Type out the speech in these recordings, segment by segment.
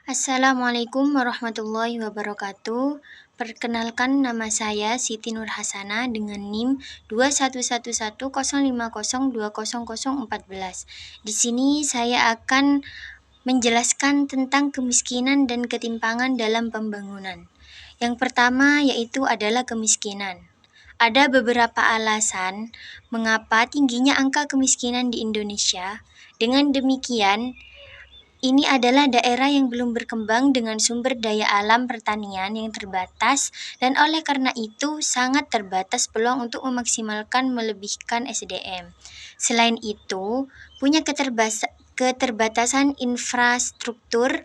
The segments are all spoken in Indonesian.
Assalamualaikum warahmatullahi wabarakatuh. Perkenalkan, nama saya Siti Nur Hasana dengan NIM 211105020014. Di sini saya akan menjelaskan tentang kemiskinan dan ketimpangan dalam pembangunan. Yang pertama yaitu adalah kemiskinan. Ada beberapa alasan mengapa tingginya angka kemiskinan di Indonesia. Dengan demikian, ini adalah daerah yang belum berkembang dengan sumber daya alam pertanian yang terbatas, dan oleh karena itu sangat terbatas peluang untuk memaksimalkan melebihkan SDM. Selain itu, punya keterbatasan infrastruktur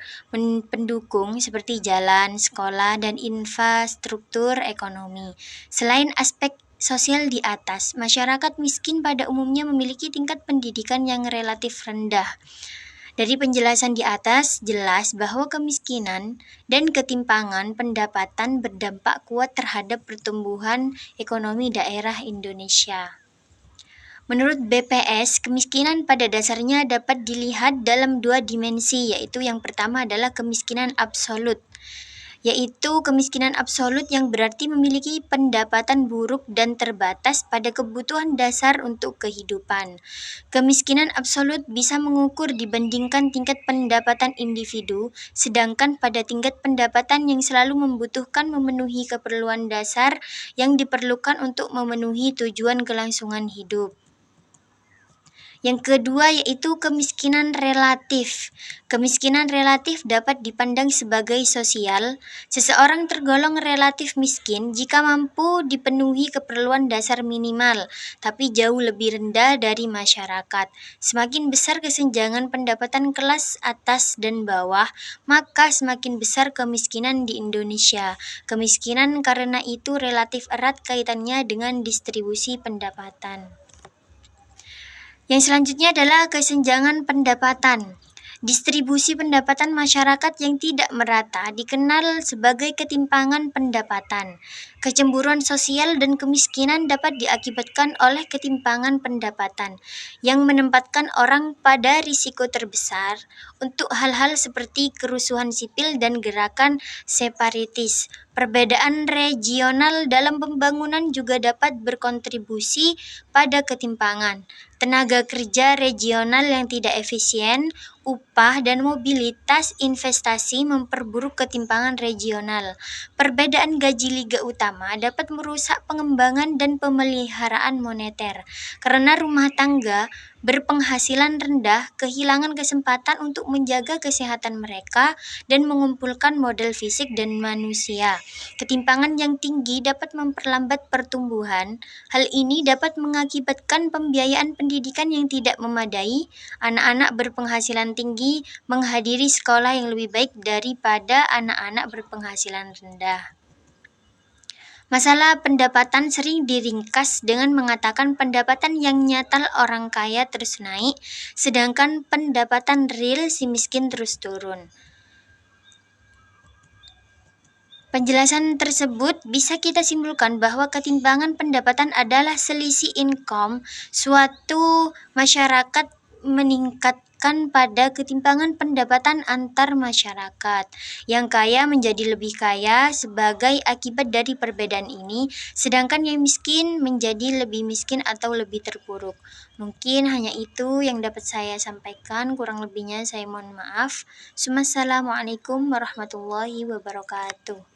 pendukung seperti jalan, sekolah, dan infrastruktur ekonomi. Selain aspek sosial di atas, masyarakat miskin pada umumnya memiliki tingkat pendidikan yang relatif rendah. Dari penjelasan di atas, jelas bahwa kemiskinan dan ketimpangan pendapatan berdampak kuat terhadap pertumbuhan ekonomi daerah Indonesia. Menurut BPS, kemiskinan pada dasarnya dapat dilihat dalam dua dimensi, yaitu yang pertama adalah kemiskinan absolut, yaitu kemiskinan absolut yang berarti memiliki pendapatan buruk dan terbatas pada kebutuhan dasar untuk kehidupan. Kemiskinan absolut bisa mengukur dibandingkan tingkat pendapatan individu, sedangkan pada tingkat pendapatan yang selalu membutuhkan memenuhi keperluan dasar yang diperlukan untuk memenuhi tujuan kelangsungan hidup. Yang kedua yaitu kemiskinan relatif. Kemiskinan relatif dapat dipandang sebagai sosial. Seseorang tergolong relatif miskin jika mampu dipenuhi keperluan dasar minimal, tapi jauh lebih rendah dari masyarakat. Semakin besar kesenjangan pendapatan kelas atas dan bawah, maka semakin besar kemiskinan di Indonesia. Kemiskinan karena itu relatif erat kaitannya dengan distribusi pendapatan. Yang selanjutnya adalah kesenjangan pendapatan. Distribusi pendapatan masyarakat yang tidak merata dikenal sebagai ketimpangan pendapatan. Kecemburuan sosial dan kemiskinan dapat diakibatkan oleh ketimpangan pendapatan yang menempatkan orang pada risiko terbesar untuk hal-hal seperti kerusuhan sipil dan gerakan separatis. Perbedaan regional dalam pembangunan juga dapat berkontribusi pada ketimpangan. Tenaga kerja regional yang tidak efisien, upah, dan mobilitas investasi memperburuk ketimpangan regional. Perbedaan gaji liga utama dapat merusak pengembangan dan pemeliharaan moneter, karena rumah tangga berpenghasilan rendah kehilangan kesempatan untuk menjaga kesehatan mereka dan mengumpulkan modal fisik dan manusia. Ketimpangan yang tinggi dapat memperlambat pertumbuhan. Hal ini dapat mengakibatkan pembiayaan pendidikan yang tidak memadai. Anak-anak berpenghasilan tinggi menghadiri sekolah yang lebih baik daripada anak-anak berpenghasilan rendah. Masalah pendapatan sering diringkas dengan mengatakan pendapatan yang nyata orang kaya terus naik, sedangkan pendapatan real si miskin terus turun. Penjelasan tersebut bisa kita simpulkan bahwa ketimpangan pendapatan adalah selisih income suatu masyarakat meningkatkan pada ketimpangan pendapatan antar masyarakat. Yang kaya menjadi lebih kaya sebagai akibat dari perbedaan ini, sedangkan yang miskin menjadi lebih miskin atau lebih terpuruk. Mungkin hanya itu yang dapat saya sampaikan, kurang lebihnya saya mohon maaf. Wassalamualaikum warahmatullahi wabarakatuh.